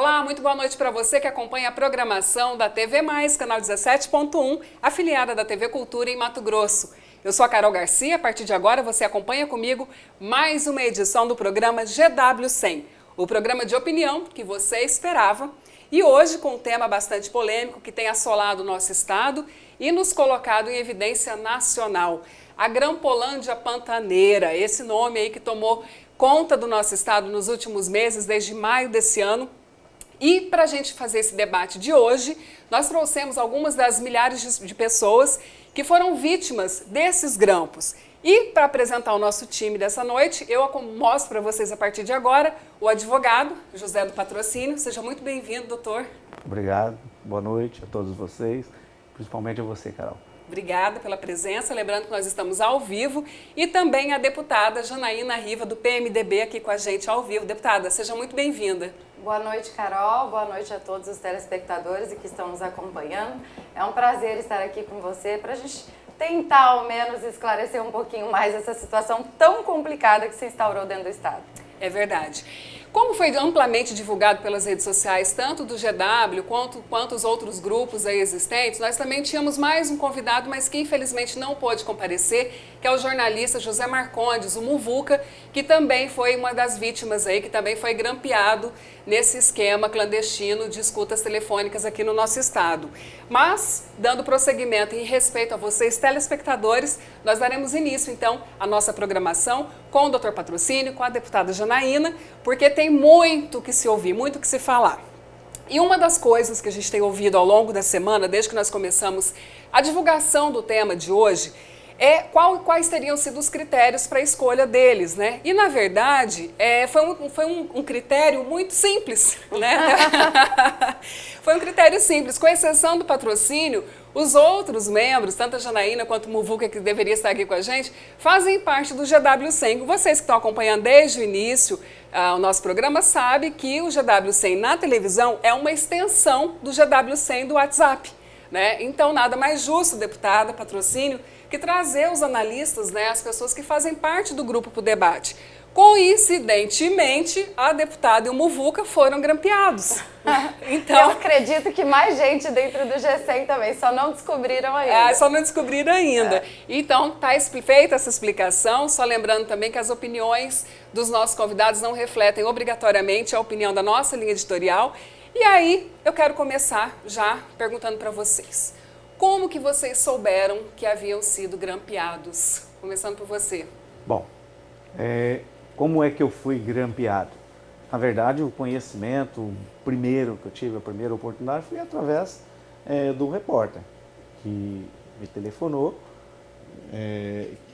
Olá, muito boa noite para você que acompanha a programação da TV Mais, canal 17.1, afiliada da TV Cultura em Mato Grosso. Eu sou a Carol Garcia, a partir de agora você acompanha comigo mais uma edição do programa GW100, o programa de opinião que você esperava, e hoje com um tema bastante polêmico que tem assolado o nosso estado e nos colocado em evidência nacional. A Grampolândia Pantaneira, esse nome aí que tomou conta do nosso estado nos últimos meses, desde maio desse ano. E para a gente fazer esse debate de hoje, nós trouxemos algumas das milhares de pessoas que foram vítimas desses grampos. E para apresentar o nosso time dessa noite, eu mostro para vocês a partir de agora o advogado José do Patrocínio. Seja muito bem-vindo, doutor. Obrigado, boa noite a todos vocês, principalmente a você, Carol. Obrigada pela presença, lembrando que nós estamos ao vivo, e também a deputada Janaína Riva, do PMDB, aqui com a gente ao vivo. Deputada, seja muito bem-vinda. Boa noite, Carol. Boa noite a todos os telespectadores que estão nos acompanhando. É um prazer estar aqui com você para a gente tentar, ao menos, esclarecer um pouquinho mais essa situação tão complicada que se instaurou dentro do Estado. É verdade. Como foi amplamente divulgado pelas redes sociais, tanto do GW quanto os outros grupos aí existentes, nós também tínhamos mais um convidado, mas que infelizmente não pôde comparecer, que é o jornalista José Marcondes, o Muvuca, que também foi uma das vítimas aí, que também foi grampeado nesse esquema clandestino de escutas telefônicas aqui no nosso estado. Mas, dando prosseguimento em respeito a vocês, telespectadores, nós daremos início, então, à nossa programação com o doutor Patrocínio, com a deputada Janaína, porque tem muito que se ouvir, muito que se falar. E uma das coisas que a gente tem ouvido ao longo da semana, desde que nós começamos a divulgação do tema de hoje, é quais teriam sido os critérios para a escolha deles, né? E, na verdade, foi um critério muito simples, né? Foi um critério simples, com exceção do Patrocínio, os outros membros, tanto a Janaína quanto o Muvuca, que deveria estar aqui com a gente, fazem parte do GW100. Vocês que estão acompanhando desde o início o nosso programa sabem que o GW100 na televisão é uma extensão do GW100 do WhatsApp, né? Então, nada mais justo, deputada, Patrocínio, que trazer os analistas, né, as pessoas que fazem parte do grupo para o debate. Coincidentemente, a deputada e o Muvuca foram grampeados. Então, eu acredito que mais gente dentro do G100 também, só não descobriram ainda. Só não descobriram ainda. Então, está feita essa explicação, só lembrando também que as opiniões dos nossos convidados não refletem obrigatoriamente a opinião da nossa linha editorial. E aí, eu quero começar já perguntando para vocês. Como que vocês souberam que haviam sido grampeados? Começando por você. Bom, como é que eu fui grampeado? Na verdade, o conhecimento primeiro que eu tive, a primeira oportunidade, foi através do repórter, que me telefonou,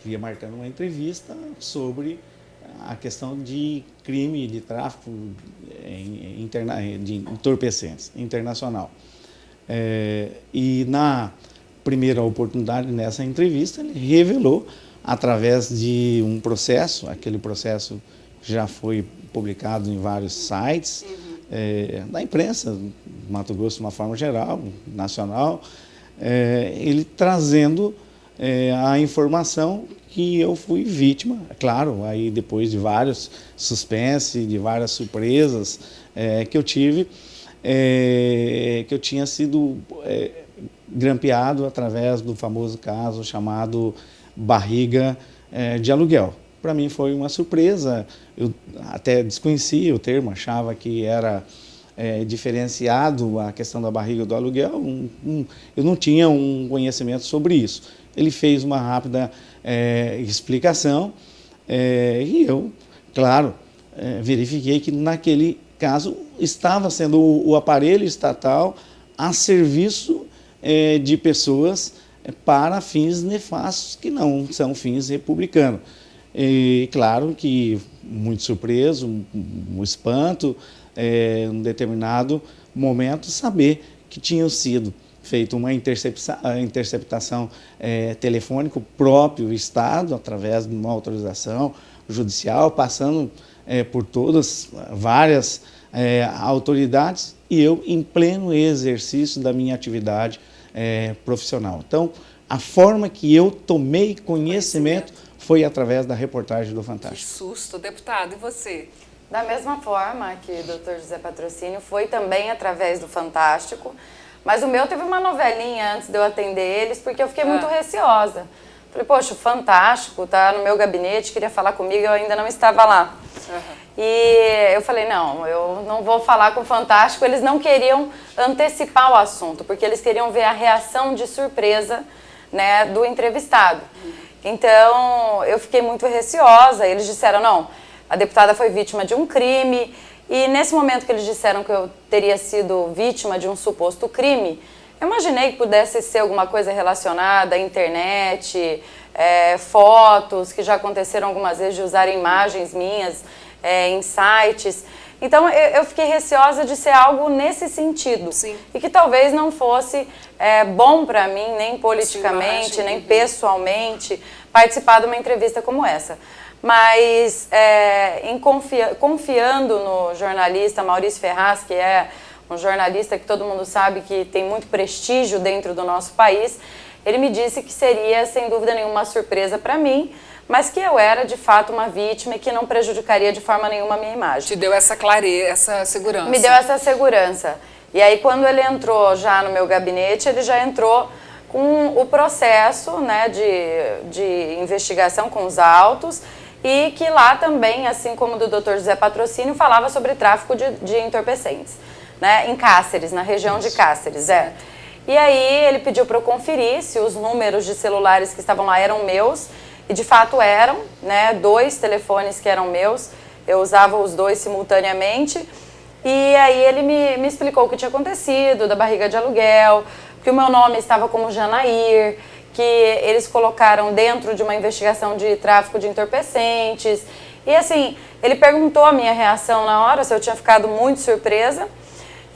que ia marcando uma entrevista sobre a questão de crime de tráfico de entorpecentes internacional. E na primeira oportunidade, nessa entrevista, ele revelou, através de um processo, aquele processo já foi publicado em vários sites, da imprensa, Mato Grosso de uma forma geral, nacional, ele trazendo a informação que eu fui vítima, claro, aí depois de vários suspense, de várias surpresas que eu tive, que eu tinha sido grampeado através do famoso caso chamado barriga de aluguel. Para mim foi uma surpresa, eu até desconhecia o termo, achava que era diferenciado a questão da barriga do aluguel, eu não tinha um conhecimento sobre isso. Ele fez uma rápida explicação e eu, claro, verifiquei que naquele caso estava sendo o aparelho estatal a serviço de pessoas para fins nefastos, que não são fins republicanos. E claro que muito surpreso, um espanto, em um determinado momento, saber que tinham sido feita uma interceptação telefônica, o próprio Estado, através de uma autorização judicial, passando por todas, várias autoridades, e eu em pleno exercício da minha atividade profissional. Então, a forma que eu tomei conhecimento foi através da reportagem do Fantástico. Que susto, deputado. E você? Da mesma forma que o Dr. José Patrocínio foi também através do Fantástico, mas o meu teve uma novelinha antes de eu atender eles, porque eu fiquei muito receosa. Falei, poxa, o Fantástico tá no meu gabinete, queria falar comigo, eu ainda não estava lá. E eu falei, não, eu não vou falar com o Fantástico. Eles não queriam antecipar o assunto, porque eles queriam ver a reação de surpresa, né, do entrevistado. Então, eu fiquei muito receosa. Eles disseram, não, a deputada foi vítima de um crime. E nesse momento que eles disseram que eu teria sido vítima de um suposto crime, eu imaginei que pudesse ser alguma coisa relacionada à internet, fotos que já aconteceram algumas vezes de usar imagens minhas em sites. Então, eu fiquei receosa de ser algo nesse sentido. Sim. E que talvez não fosse bom para mim, nem politicamente, nem pessoalmente, participar de uma entrevista como essa. Mas, confiando no jornalista Maurício Ferraz, que é um jornalista que todo mundo sabe que tem muito prestígio dentro do nosso país, ele me disse que seria, sem dúvida nenhuma, uma surpresa para mim, mas que eu era, de fato, uma vítima e que não prejudicaria de forma nenhuma a minha imagem. Te deu essa clareza, essa segurança. Me deu essa segurança. E aí, quando ele entrou já no meu gabinete, ele já entrou com o processo, né, de investigação com os autos, e que lá também, assim como o do Dr. José Patrocínio, falava sobre tráfico de entorpecentes, né, em Cáceres, na região de Cáceres. E aí ele pediu para eu conferir se os números de celulares que estavam lá eram meus, e de fato eram, né, 2 telefones que eram meus, eu usava os 2 simultaneamente, e aí ele me explicou o que tinha acontecido, da barriga de aluguel, que o meu nome estava como Janair, que eles colocaram dentro de uma investigação de tráfico de entorpecentes, e assim, ele perguntou a minha reação na hora, se eu tinha ficado muito surpresa.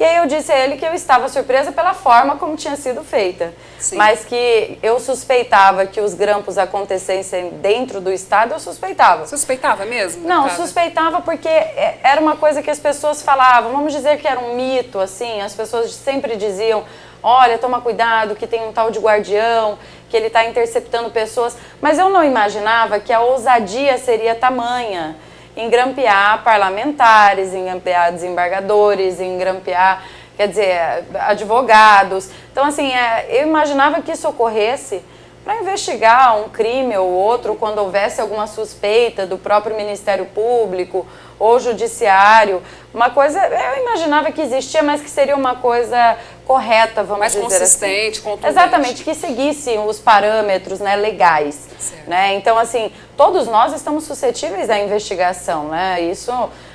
E aí eu disse a ele que eu estava surpresa pela forma como tinha sido feita. Sim. Mas que eu suspeitava que os grampos acontecessem dentro do Estado, eu suspeitava. Suspeitava mesmo? Não, suspeitava porque era uma coisa que as pessoas falavam, vamos dizer que era um mito, assim, as pessoas sempre diziam, olha, toma cuidado, que tem um tal de guardião, que ele está interceptando pessoas, mas eu não imaginava que a ousadia seria tamanha em grampear parlamentares, em grampear desembargadores, em grampear, quer dizer, advogados. Então, assim, eu imaginava que isso ocorresse para investigar um crime ou outro, quando houvesse alguma suspeita do próprio Ministério Público ou Judiciário. Uma coisa, eu imaginava que existia, mas que seria uma coisa correta, vamos dizer assim. Mais consistente, contundente. Exatamente, que seguisse os parâmetros, né, legais. Né? Então, assim, todos nós estamos suscetíveis à investigação, né? Isso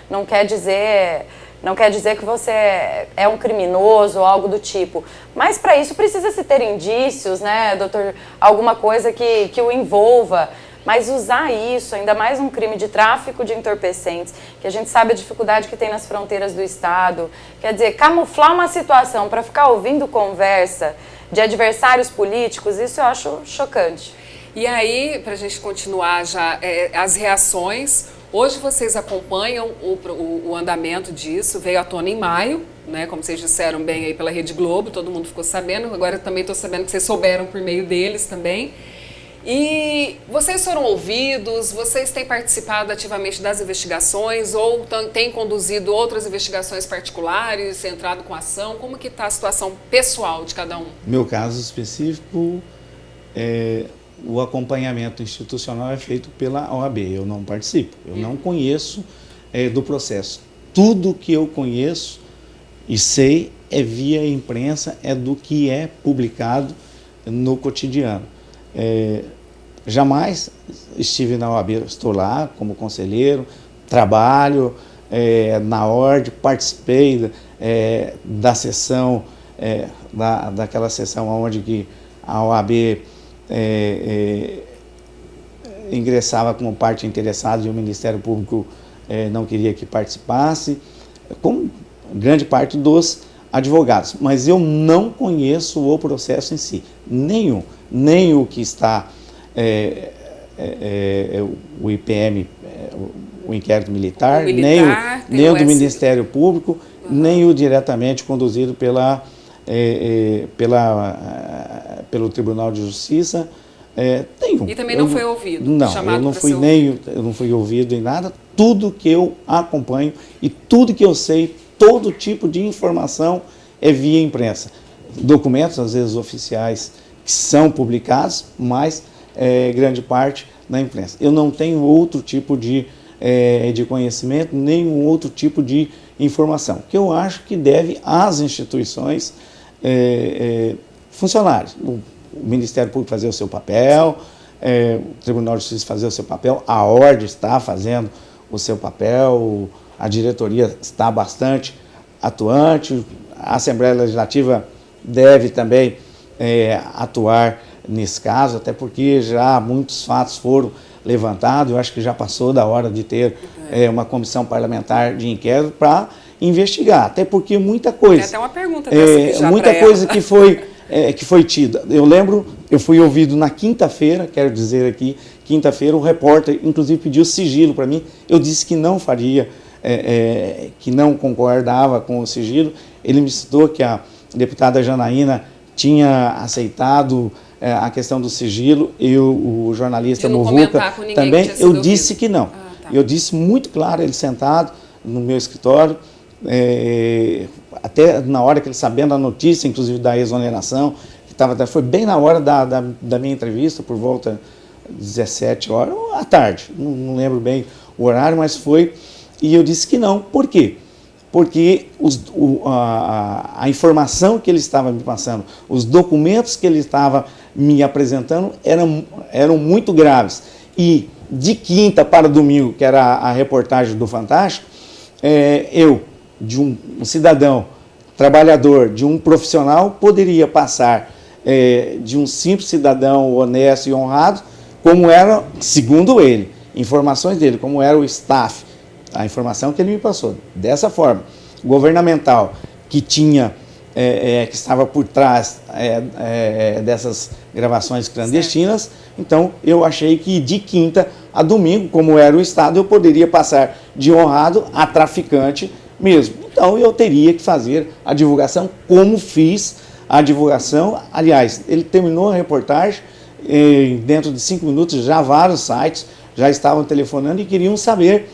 não quer dizer que você é um criminoso ou algo do tipo. Mas para isso precisa se ter indícios, né, doutor? Alguma coisa que o envolva. Mas usar isso, ainda mais um crime de tráfico de entorpecentes, que a gente sabe a dificuldade que tem nas fronteiras do Estado, quer dizer, camuflar uma situação para ficar ouvindo conversa de adversários políticos, isso eu acho chocante. E aí, para a gente continuar já, as reações, hoje vocês acompanham o andamento disso, veio à tona em maio, né, como vocês disseram bem aí pela Rede Globo, todo mundo ficou sabendo, agora eu também estou sabendo que vocês souberam por meio deles também. E vocês foram ouvidos, vocês têm participado ativamente das investigações ou têm conduzido outras investigações particulares, entrado com ação? Como que está a situação pessoal de cada um? Meu caso específico, o acompanhamento institucional é feito pela OAB, eu não participo, eu não conheço do processo. Tudo que eu conheço e sei é via imprensa, é do que é publicado no cotidiano. Jamais estive na OAB, estou lá como conselheiro, trabalho na ordem, participei da sessão, daquela sessão onde que a OAB ingressava como parte interessada e o Ministério Público não queria que participasse, como grande parte dos advogados, mas eu não conheço o processo em si, nenhum, nem o que está o IPM, o inquérito militar, nem o do Ministério Público, nem o diretamente conduzido pelo Tribunal de Justiça Tenho. E também não foi ouvido? Não, chamado eu não fui ouvido em nada. Tudo que eu acompanho e tudo que eu sei, todo tipo de informação é via imprensa. Documentos, às vezes oficiais, que são publicados, mas grande parte na imprensa. Eu não tenho outro tipo de conhecimento, nenhum outro tipo de informação, que eu acho que deve às instituições funcionarem. O Ministério Público fazer o seu papel, o Tribunal de Justiça fazer o seu papel, a Ordem está fazendo o seu papel, a diretoria está bastante atuante, a Assembleia Legislativa deve também atuar nesse caso, até porque já muitos fatos foram levantados. Eu acho que já passou da hora de ter uma comissão parlamentar de inquérito para investigar, até porque muita coisa. Tem até uma pergunta dessa aqui já muita coisa que foi tida. Eu lembro, eu fui ouvido na quinta-feira, quero dizer aqui, quinta-feira o repórter inclusive pediu sigilo para mim. Eu disse que não faria, que não concordava com o sigilo. Ele me citou que a deputada Janaína tinha aceitado a questão do sigilo, o jornalista Muvuca também, eu disse que não. Tá. Eu disse muito claro, ele sentado no meu escritório, até na hora que ele sabendo a notícia, inclusive da exoneração, foi bem na hora da minha entrevista, por volta de 17 horas, ou à tarde, não lembro bem o horário, mas foi, e eu disse que não. Por quê? Porque a informação que ele estava me passando, os documentos que ele estava me apresentando eram muito graves. E de quinta para domingo, que era a reportagem do Fantástico, eu, de um cidadão, trabalhador, de um profissional, poderia passar de um simples cidadão honesto e honrado, como era, segundo ele, informações dele, como era o staff, a informação que ele me passou, dessa forma, governamental, que tinha, que estava por trás dessas gravações clandestinas. Certo. Então eu achei que de quinta a domingo, como era o Estado, eu poderia passar de honrado a traficante mesmo. Então eu teria que fazer a divulgação como fiz a divulgação. Aliás, ele terminou a reportagem, dentro de 5 minutos já vários sites já estavam telefonando e queriam saber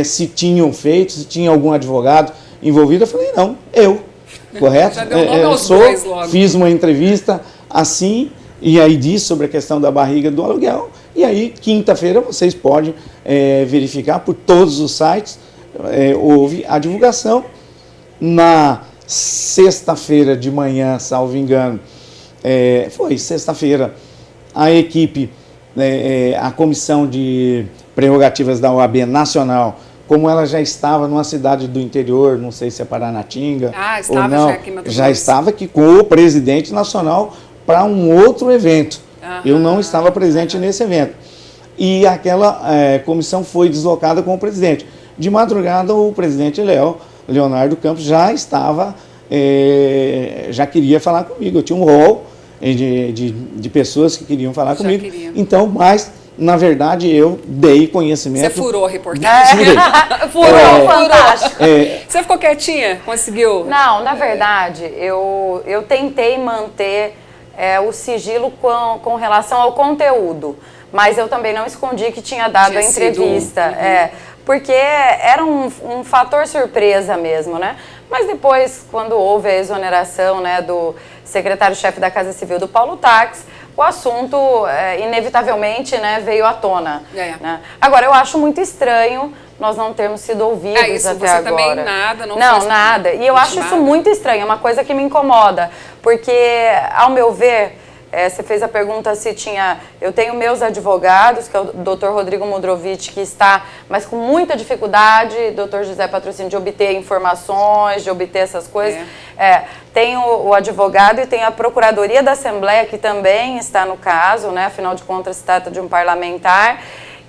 se tinham feito, se tinha algum advogado envolvido. Eu falei, não, correto? Já deu nome aos dois logo. Fiz uma entrevista assim, e aí disse sobre a questão da barriga do aluguel, e aí quinta-feira vocês podem verificar por todos os sites, houve a divulgação. Na sexta-feira de manhã, salvo engano, foi sexta-feira, a equipe, a comissão de prerrogativas da OAB Nacional, como ela já estava numa cidade do interior, não sei se é Paranatinga ou não, já estava aqui com o presidente nacional para um outro evento. Eu não estava presente nesse evento. E aquela comissão foi deslocada com o presidente. De madrugada, o presidente Leonardo Campos já estava, já queria falar comigo. Eu tinha um rol de pessoas que queriam falar comigo. Então, mas, na verdade, eu dei conhecimento. Você furou a reportagem. Furou, fantástico. Você ficou quietinha? Conseguiu? Não, na verdade, eu tentei manter o sigilo com relação ao conteúdo, mas eu também não escondi que tinha dado a entrevista. Porque era um fator surpresa mesmo, né? Mas depois, quando houve a exoneração, né, do secretário-chefe da Casa Civil, do Paulo Tax, o assunto, inevitavelmente, né, veio à tona. Né? Agora, eu acho muito estranho nós não termos sido ouvidos isso, até você agora. Também nada, não nada. E eu acho isso muito estranho, é uma coisa que me incomoda, porque, ao meu ver, você fez a pergunta se tinha... Eu tenho meus advogados, que é o Dr. Rodrigo Modrovic, que está, mas com muita dificuldade, Dr. José Patrocínio, de obter informações, de obter essas coisas. Tem o advogado e tem a Procuradoria da Assembleia, que também está no caso, né? Afinal de contas, se trata de um parlamentar.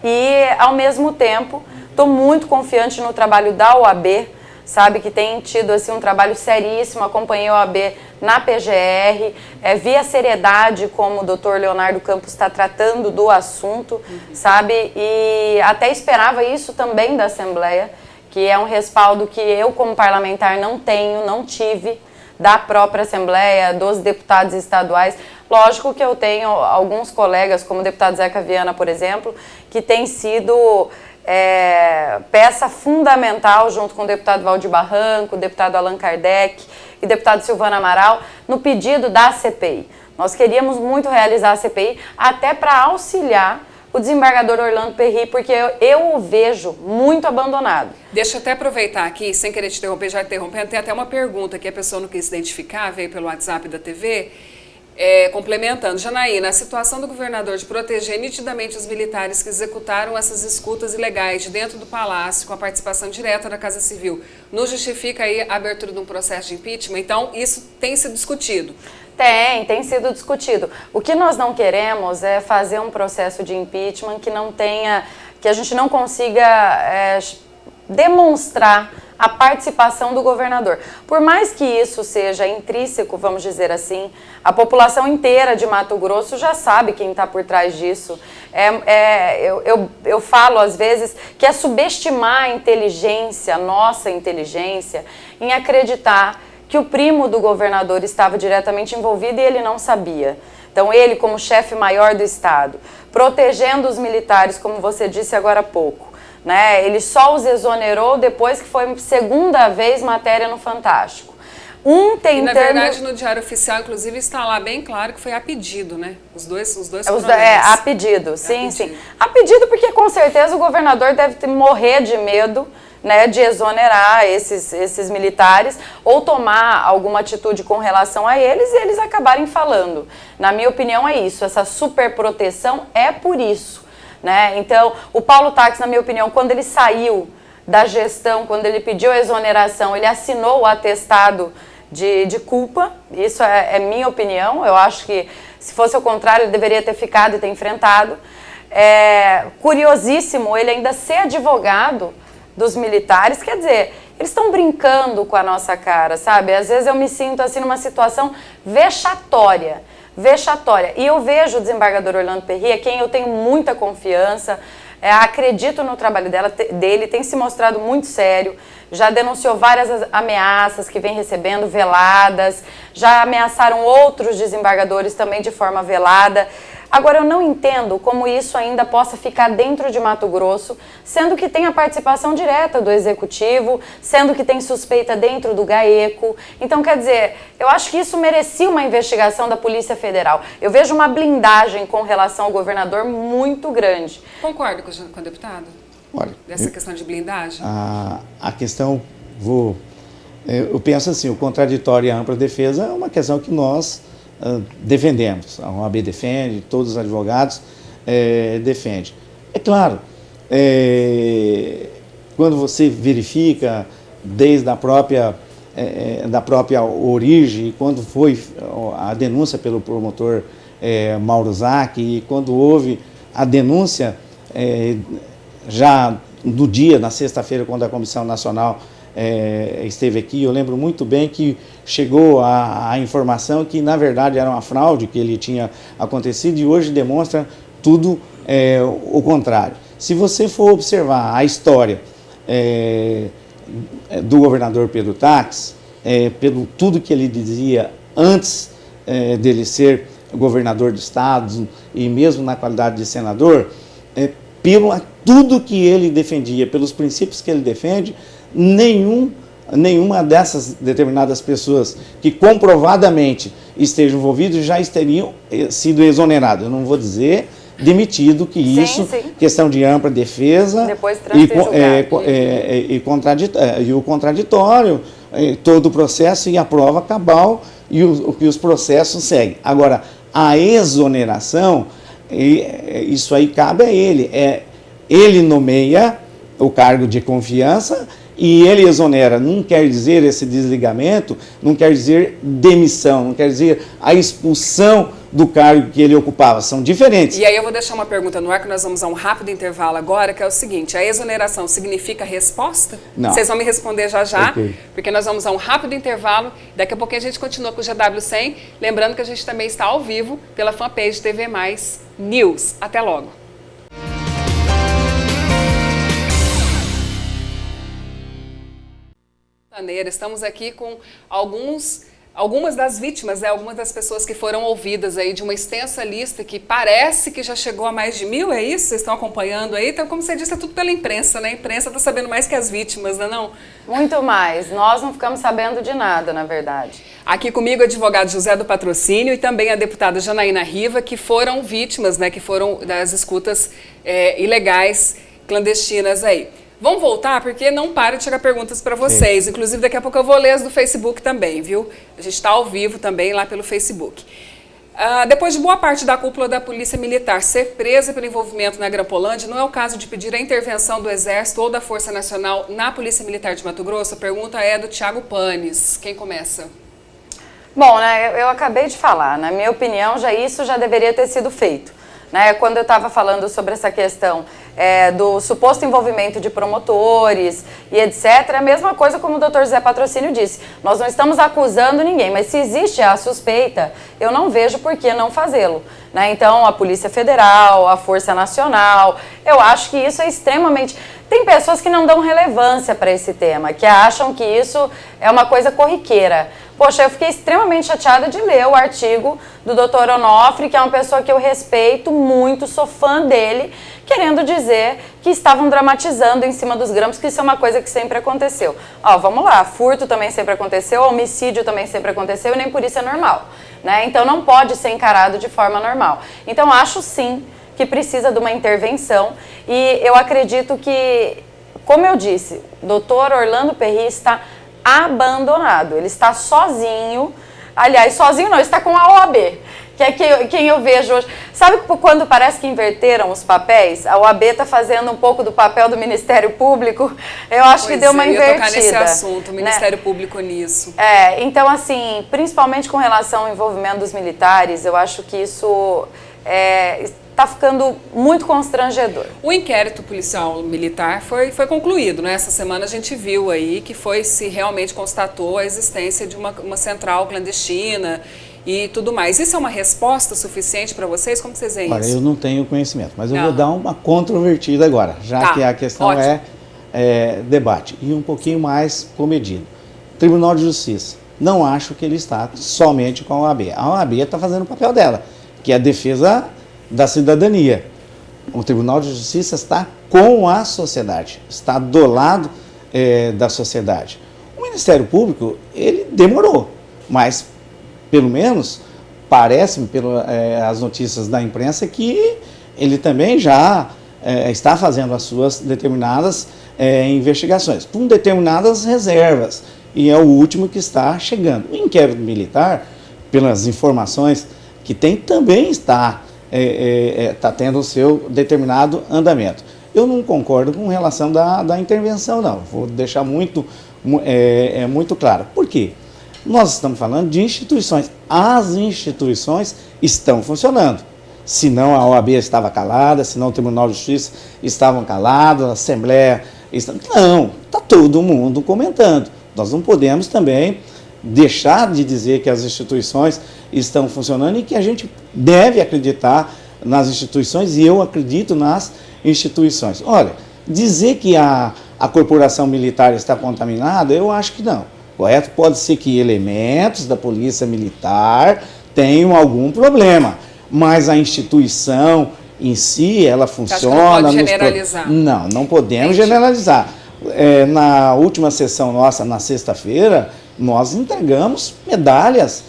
E, ao mesmo tempo, estou muito confiante no trabalho da OAB, sabe, que tem tido assim, um trabalho seríssimo. Acompanhei a OAB na PGR, vi a seriedade como o doutor Leonardo Campos está tratando do assunto, sabe, e até esperava isso também da Assembleia, que é um respaldo que eu como parlamentar não tenho, não tive, da própria Assembleia, dos deputados estaduais. Lógico que eu tenho alguns colegas, como o deputado Zeca Viana, por exemplo, que tem sido peça fundamental, junto com o deputado Valdir Barranco, o deputado Allan Kardec e o deputado Silvano Amaral, no pedido da CPI. Nós queríamos muito realizar a CPI, até para auxiliar o desembargador Orlando Perry, porque eu o vejo muito abandonado. Deixa eu até aproveitar aqui, sem querer te interromper, já interrompendo, tem até uma pergunta que a pessoa não quis identificar, veio pelo WhatsApp da TV, complementando. Janaína, a situação do governador de proteger nitidamente os militares que executaram essas escutas ilegais de dentro do palácio, com a participação direta da Casa Civil, não justifica aí a abertura de um processo de impeachment? Então, isso tem sido discutido. Tem sido discutido. O que nós não queremos é fazer um processo de impeachment que a gente não consiga demonstrar a participação do governador. Por mais que isso seja intrínseco, vamos dizer assim, a população inteira de Mato Grosso já sabe quem está por trás disso. Eu falo às vezes que é subestimar a inteligência, nossa inteligência, em acreditar que o primo do governador estava diretamente envolvido e ele não sabia. Então ele, como chefe maior do estado, protegendo os militares, como você disse agora há pouco, né? Ele só os exonerou depois que foi segunda vez matéria no Fantástico. E na verdade no Diário Oficial, inclusive, está lá bem claro que foi a pedido, né? Os dois a pedido, sim. A pedido porque com certeza o governador deve morrer de medo, né, de exonerar esses militares ou tomar alguma atitude com relação a eles e eles acabarem falando. Na minha opinião é isso, essa superproteção é por isso, né? Então, o Paulo Tax, na minha opinião, quando ele saiu da gestão, quando ele pediu a exoneração, ele assinou o atestado de culpa, isso é minha opinião, eu acho que se fosse o contrário ele deveria ter ficado e ter enfrentado. Curiosíssimo ele ainda ser advogado dos militares, quer dizer, eles estão brincando com a nossa cara, sabe? Às vezes eu me sinto assim numa situação vexatória. E eu vejo o desembargador Orlando Perry, a quem eu tenho muita confiança, acredito no trabalho dele, tem se mostrado muito sério, já denunciou várias ameaças que vem recebendo veladas, já ameaçaram outros desembargadores também de forma velada. Agora, eu não entendo como isso ainda possa ficar dentro de Mato Grosso, sendo que tem a participação direta do Executivo, sendo que tem suspeita dentro do GAECO. Então, quer dizer, eu acho que isso merecia uma investigação da Polícia Federal. Eu vejo uma blindagem com relação ao governador muito grande. Concordo com o deputado? Olha, dessa questão de blindagem? A questão, eu penso assim, o contraditório e a ampla defesa é uma questão que nós defendemos, a OAB defende, todos os advogados defendem. É claro, quando você verifica desde a própria origem, quando foi a denúncia pelo promotor Mauro Zac, e quando houve a denúncia já no dia, na sexta-feira, quando a Comissão Nacional esteve aqui, eu lembro muito bem que chegou a informação que na verdade era uma fraude que ele tinha acontecido e hoje demonstra tudo o contrário. Se você for observar a história do governador Pedro Tax, pelo tudo que ele dizia antes dele ser governador do estado e mesmo na qualidade de senador, pelo tudo que ele defendia, pelos princípios que ele defende, nenhuma dessas determinadas pessoas que comprovadamente estejam envolvidas já teriam sido exoneradas. Eu não vou dizer demitido, que isso, questão de ampla defesa e o contraditório, todo o processo e a prova cabal e os processos seguem. Agora, a exoneração, isso aí cabe a ele. Ele nomeia o cargo de confiança e ele exonera. Não quer dizer esse desligamento, não quer dizer demissão, não quer dizer a expulsão do cargo que ele ocupava. São diferentes. E aí eu vou deixar uma pergunta no ar, que nós vamos a um rápido intervalo agora, que é o seguinte: a exoneração significa resposta? Não. Vocês vão me responder já, Okay. Porque nós vamos a um rápido intervalo. Daqui a pouquinho a gente continua com o GW100. Lembrando que a gente também está ao vivo pela fanpage TV Mais News. Até logo. Estamos aqui com alguns algumas das vítimas, né, algumas das pessoas que foram ouvidas aí de uma extensa lista que parece que já chegou a mais de 1.000, é isso? Vocês estão acompanhando aí? Então, como você disse, é tudo pela imprensa, né? A imprensa está sabendo mais que as vítimas, né, não? Muito mais. Nós não ficamos sabendo de nada, na verdade. Aqui comigo o advogado José do Patrocínio e também a deputada Janaína Riva, que foram vítimas, né, que foram das escutas ilegais, clandestinas aí. Vamos voltar, porque não para de chegar perguntas para vocês. Inclusive, daqui a pouco eu vou ler as do Facebook também, viu? A gente está ao vivo também lá pelo Facebook. Depois de boa parte da cúpula da Polícia Militar ser presa pelo envolvimento na Granpolândia, não é o caso de pedir a intervenção do Exército ou da Força Nacional na Polícia Militar de Mato Grosso? A pergunta é do Thiago Panes. Quem começa? Bom, né, eu acabei de falar, na minha opinião, isso já deveria ter sido feito. Né, quando eu estava falando sobre essa questão do suposto envolvimento de promotores e etc., a mesma coisa como o Dr. José Patrocínio disse. Nós não estamos acusando ninguém, mas se existe a suspeita, eu não vejo por que não fazê-lo. Né? Então, a Polícia Federal, a Força Nacional, eu acho que isso é extremamente... Tem pessoas que não dão relevância para esse tema, que acham que isso é uma coisa corriqueira. Poxa, eu fiquei extremamente chateada de ler o artigo do Dr. Onofre, que é uma pessoa que eu respeito muito, sou fã dele, querendo dizer que estavam dramatizando em cima dos grampos, que isso é uma coisa que sempre aconteceu. Ó, vamos lá, furto também sempre aconteceu, homicídio também sempre aconteceu e nem por isso é normal. Né? Então não pode ser encarado de forma normal. Então acho sim que precisa de uma intervenção e eu acredito que, como eu disse, o doutor Orlando Perry está abandonado, ele está sozinho, aliás, sozinho não, ele está com a OAB, que é quem eu vejo hoje. Sabe quando parece que inverteram os papéis? A OAB está fazendo um pouco do papel do Ministério Público, eu acho que deu uma invertida. Eu ia tocar nesse assunto, o Ministério Público nisso. Então assim, principalmente com relação ao envolvimento dos militares, eu acho que isso está ficando muito constrangedor. O inquérito policial militar foi concluído, né? Essa semana a gente viu aí que se realmente constatou a existência de uma central clandestina e tudo mais. Isso é uma resposta suficiente para vocês? Como vocês veem Olha, isso? eu não tenho conhecimento, mas eu vou dar uma controvertida agora, já que a questão é debate e um pouquinho mais comedido. Tribunal de Justiça, não acho que ele está somente com a OAB. A OAB está fazendo o papel dela, que é a defesa da cidadania. O Tribunal de Justiça está com a sociedade, está do lado da sociedade. O Ministério Público, ele demorou, mas pelo menos parece-me, pelas notícias da imprensa, que ele também já está fazendo as suas determinadas investigações, com determinadas reservas, e é o último que está chegando. O inquérito militar, pelas informações que tem, também está tendo o seu determinado andamento. Eu não concordo com relação da intervenção, não. Vou deixar muito claro. Por quê? Nós estamos falando de instituições. As instituições estão funcionando. Senão a OAB estava calada, senão o Tribunal de Justiça estavam calados, a Assembleia... Não, está todo mundo comentando. Nós não podemos também deixar de dizer que as instituições estão funcionando e que a gente deve acreditar nas instituições, e eu acredito nas instituições. Olha, dizer que a corporação militar está contaminada, eu acho que não. Correto? Pode ser que elementos da polícia militar tenham algum problema, mas a instituição em si, ela funciona... Não pode generalizar. Não podemos generalizar. Na última sessão nossa, na sexta-feira, nós entregamos medalhas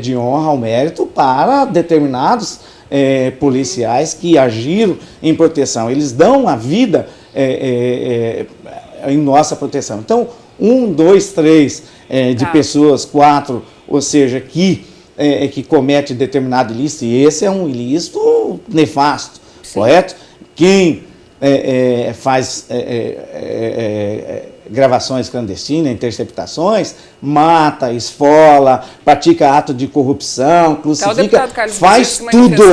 de honra ao mérito para determinados policiais que agiram em proteção. Eles dão a vida em nossa proteção. Então, 1, 2, 3 de pessoas, 4, ou seja, que comete determinado ilícito, e esse é um ilícito nefasto, correto? Quem faz gravações clandestinas, interceptações, mata, esfola, pratica ato de corrupção, crucifica, faz tudo,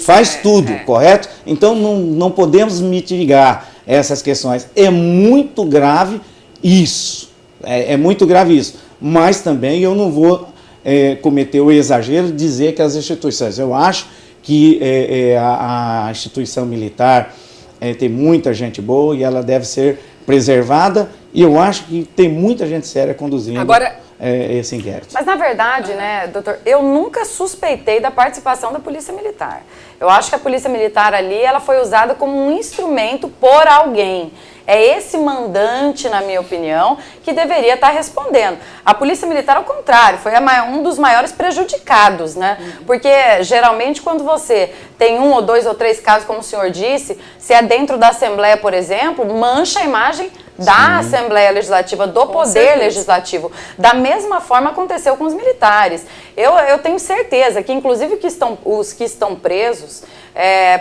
faz tudo, correto? Então não podemos mitigar essas questões. É muito grave isso, é muito grave isso, mas também eu não vou cometer o exagero de dizer que as instituições, eu acho que a instituição militar tem muita gente boa e ela deve ser preservada, e eu acho que tem muita gente séria conduzindo esse inquérito. Mas, na verdade, né, doutor, eu nunca suspeitei da participação da Polícia Militar. Eu acho que a Polícia Militar ali, ela foi usada como um instrumento por alguém. É esse mandante, na minha opinião, que deveria estar respondendo. A Polícia Militar, ao contrário, foi um dos maiores prejudicados, né? Porque, geralmente, quando você tem 1 ou 2 ou 3 casos, como o senhor disse, se é dentro da Assembleia, por exemplo, mancha a imagem da Assembleia Legislativa, do Poder Legislativo. Da mesma forma aconteceu com os militares. Eu tenho certeza que, inclusive, os que estão presos,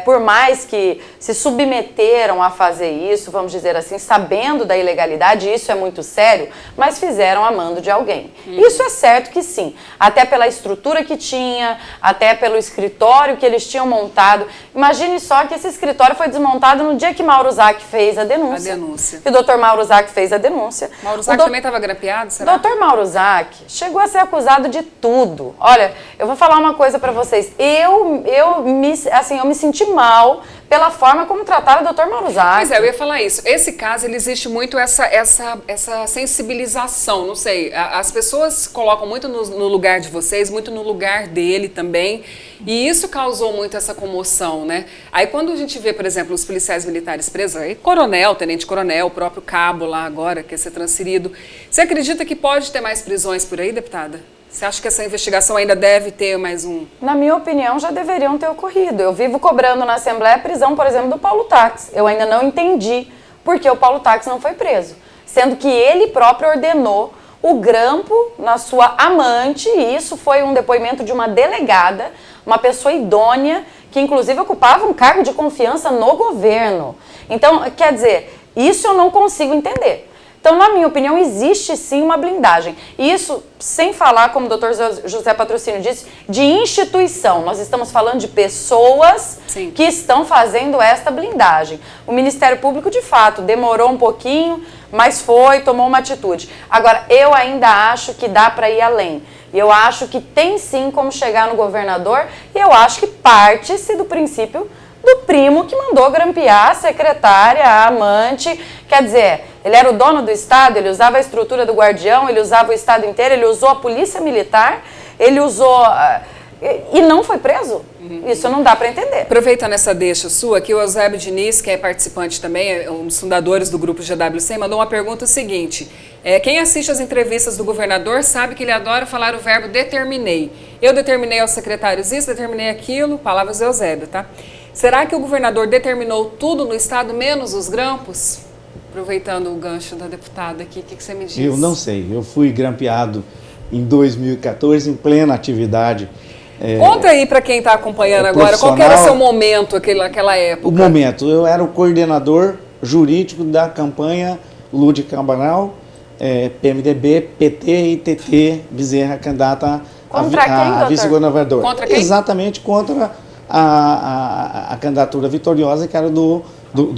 por mais que se submeteram a fazer isso, vamos dizer assim, sabendo da ilegalidade, isso é muito sério, mas fizeram a mando de alguém. Isso é certo que sim, até pela estrutura que tinha, até pelo escritório que eles tinham montado. Imagine só que esse escritório foi desmontado no dia que Mauro Zac fez a denúncia. E o doutor Mauro Zac fez a denúncia. Mauro Zac também estava grampeado, será? O doutor Mauro Zac chegou a ser acusado de tudo. Olha, eu vou falar uma coisa para vocês. Eu me senti mal pela forma como trataram o doutor Mauro Zac. Pois é, eu ia falar isso. Esse caso, ele existe muito essa sensibilização, não sei. As pessoas colocam muito no lugar de vocês, muito no lugar dele também. E isso causou muito essa comoção, né? Aí quando a gente vê, por exemplo, os policiais militares presos, aí coronel, tenente-coronel, o próprio cabo lá agora, que ia ser transferido. Você acredita que pode ter mais prisões por aí, deputada? Você acha que essa investigação ainda deve ter mais um? Na minha opinião, já deveriam ter ocorrido. Eu vivo cobrando na Assembleia a prisão, por exemplo, do Paulo Tax. Eu ainda não entendi por que o Paulo Tax não foi preso. Sendo que ele próprio ordenou o grampo na sua amante, e isso foi um depoimento de uma delegada, uma pessoa idônea, que inclusive ocupava um cargo de confiança no governo. Então, quer dizer, isso eu não consigo entender. Então, na minha opinião, existe sim uma blindagem. E isso, sem falar, como o doutor José Patrocínio disse, de instituição. Nós estamos falando de pessoas que estão fazendo esta blindagem. O Ministério Público, de fato, demorou um pouquinho, mas tomou uma atitude. Agora, eu ainda acho que dá para ir além. Eu acho que tem sim como chegar no governador, e eu acho que parte-se do princípio do primo que mandou grampear a secretária, a amante. Quer dizer, ele era o dono do Estado, ele usava a estrutura do guardião, ele usava o Estado inteiro, ele usou a polícia militar, ele usou... e não foi preso? Isso não dá para entender. Aproveitando essa deixa sua, que o Eusébio Diniz, que é participante também, é um dos fundadores do grupo GWC, mandou uma pergunta seguinte. Quem assiste as entrevistas do governador sabe que ele adora falar o verbo determinei. Eu determinei aos secretários isso, determinei aquilo, palavras do Eusébio, tá? Será que o governador determinou tudo no Estado, menos os grampos? Aproveitando o gancho da deputada aqui, o que você me diz? Eu não sei, eu fui grampeado em 2014, em plena atividade. Conta aí para quem está acompanhando agora, qual que era o seu momento, aquela época? O momento, eu era o coordenador jurídico da campanha Lúdio Cabral, PMDB, PT e TT Bezerra, candidata a vice-governador. Contra quem? Exatamente contra a candidatura vitoriosa, que era do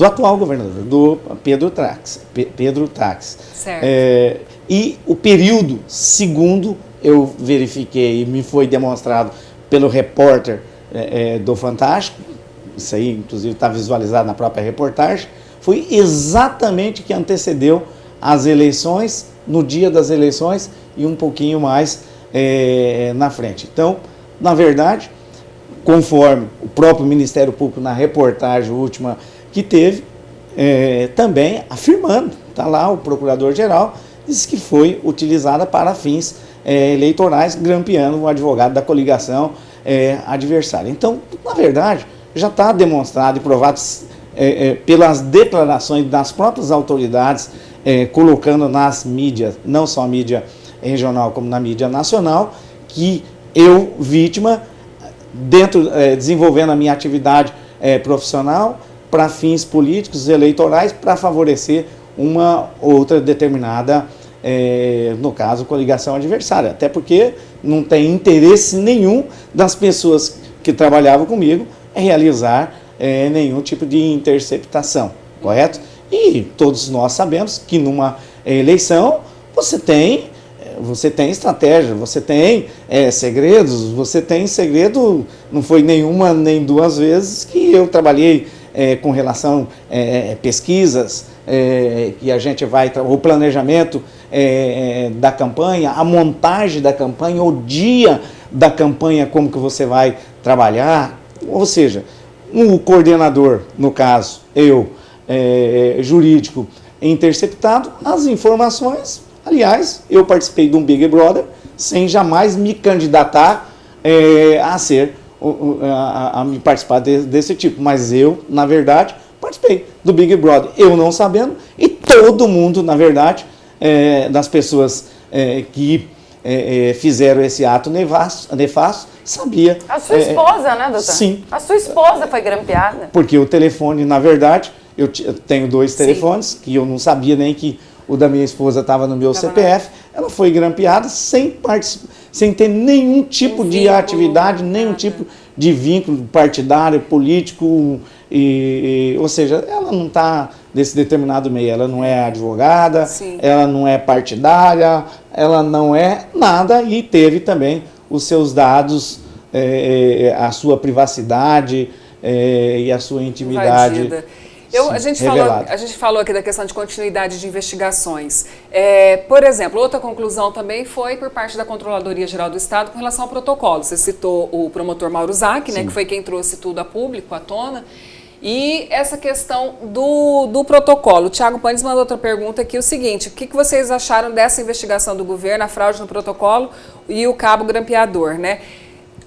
atual governador, do Pedro Tax. Certo. E o período, segundo eu verifiquei e me foi demonstrado pelo repórter do Fantástico, isso aí inclusive está visualizado na própria reportagem, foi exatamente que antecedeu as eleições, no dia das eleições e um pouquinho mais na frente. Então, na verdade, conforme o próprio Ministério Público na reportagem última que teve, também afirmando, está lá o Procurador-Geral, disse que foi utilizada para fins eleitorais, grampeando o advogado da coligação adversária. Então, na verdade, já está demonstrado e provado pelas declarações das próprias autoridades, colocando nas mídias, não só a mídia regional como na mídia nacional, que eu, vítima, desenvolvendo a minha atividade profissional para fins políticos, eleitorais, para favorecer uma outra determinada, no caso, coligação adversária. Até porque não tem interesse nenhum das pessoas que trabalhavam comigo em realizar nenhum tipo de interceptação, correto? E todos nós sabemos que numa eleição você tem estratégia, você tem segredos, você tem segredo, não foi nenhuma nem duas vezes que eu trabalhei com relação a pesquisas, que a gente vai, o planejamento da campanha, a montagem da campanha, o dia da campanha, como que você vai trabalhar. Ou seja, o coordenador, no caso, eu, jurídico, interceptado as informações. Aliás, eu participei de um Big Brother sem jamais me candidatar a me participar desse tipo. Mas eu, na verdade, participei do Big Brother, eu não sabendo, e todo mundo, na verdade, das pessoas que fizeram esse ato nefasto, sabia. A sua esposa, né, doutor? Sim. A sua esposa foi grampeada. Porque o telefone, na verdade, eu tenho 2 telefones, que eu não sabia nem que o da minha esposa estava no meu CPF, ela foi grampeada sem ter nenhum tipo de atividade, nenhum tipo de vínculo partidário, político, ou seja, ela não está nesse determinado meio, ela não é advogada, ela não é partidária, ela não é nada, e teve também os seus dados, a sua privacidade e a sua intimidade. A gente falou aqui da questão de continuidade de investigações. Por exemplo, outra conclusão também foi por parte da Controladoria Geral do Estado com relação ao protocolo. Você citou o promotor Mauro Zac, né, que foi quem trouxe tudo a público, à tona. E essa questão do protocolo. O Thiago Panes mandou outra pergunta aqui, o seguinte: o que vocês acharam dessa investigação do governo, a fraude no protocolo e o cabo grampeador, né?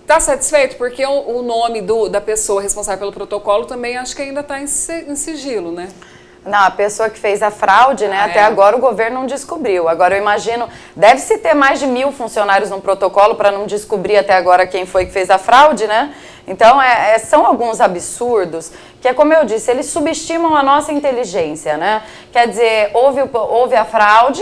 Está satisfeito? Porque o nome da pessoa responsável pelo protocolo também acho que ainda está em sigilo, né? Não, a pessoa que fez a fraude, né, até agora o governo não descobriu. Agora eu imagino, deve-se ter mais de 1000 funcionários no protocolo para não descobrir até agora quem foi que fez a fraude, né? Então, são alguns absurdos que, é como eu disse, eles subestimam a nossa inteligência, né? Quer dizer, houve a fraude,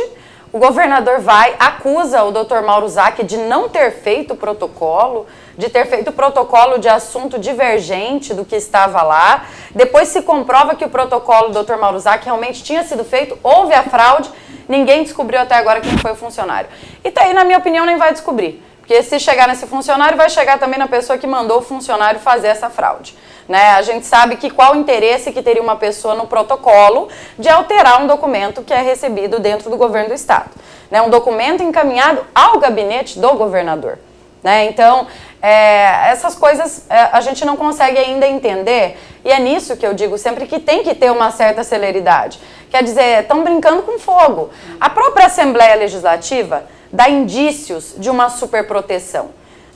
o governador acusa o Dr. Mauro Zac de não ter feito o protocolo, de ter feito o protocolo de assunto divergente do que estava lá. Depois se comprova que o protocolo do Dr. Mauro Zac realmente tinha sido feito, houve a fraude, ninguém descobriu até agora quem foi o funcionário. E daí, na minha opinião, nem vai descobrir. Porque se chegar nesse funcionário, vai chegar também na pessoa que mandou o funcionário fazer essa fraude. Né? A gente sabe que qual o interesse que teria uma pessoa no protocolo de alterar um documento que é recebido dentro do governo do Estado. Né? Um documento encaminhado ao gabinete do governador. Né? Então, essas coisas a gente não consegue ainda entender, e é nisso que eu digo sempre que tem que ter uma certa celeridade. Quer dizer, estão brincando com fogo. A própria Assembleia Legislativa dá indícios de uma superproteção.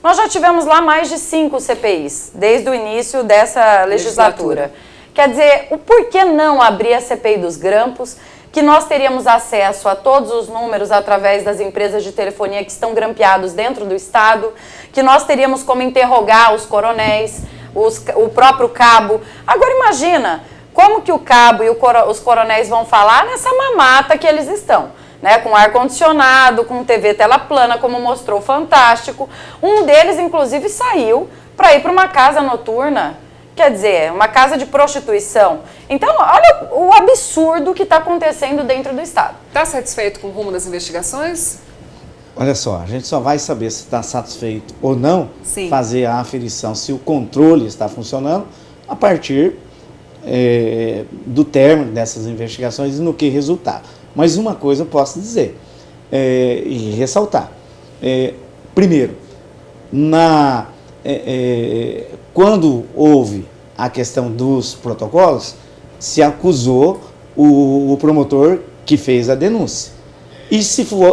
Nós já tivemos lá mais de 5 CPIs, desde o início dessa legislatura. Quer dizer, o porquê não abrir a CPI dos grampos, que nós teríamos acesso a todos os números através das empresas de telefonia que estão grampeados dentro do Estado, que nós teríamos como interrogar os coronéis, o próprio cabo. Agora imagina, como que o cabo e os coronéis vão falar nessa mamata que eles estão? Né, com ar-condicionado, com TV tela plana, como mostrou o Fantástico. Um deles, inclusive, saiu para ir para uma casa noturna, quer dizer, uma casa de prostituição. Então, olha o absurdo que está acontecendo dentro do Estado. Está satisfeito com o rumo das investigações? Olha só, a gente só vai saber se está satisfeito ou não, fazer a aferição se o controle está funcionando, a partir do término dessas investigações e no que resultar. Mas uma coisa eu posso dizer e ressaltar. Primeiro, quando houve a questão dos protocolos, se acusou o promotor que fez a denúncia. E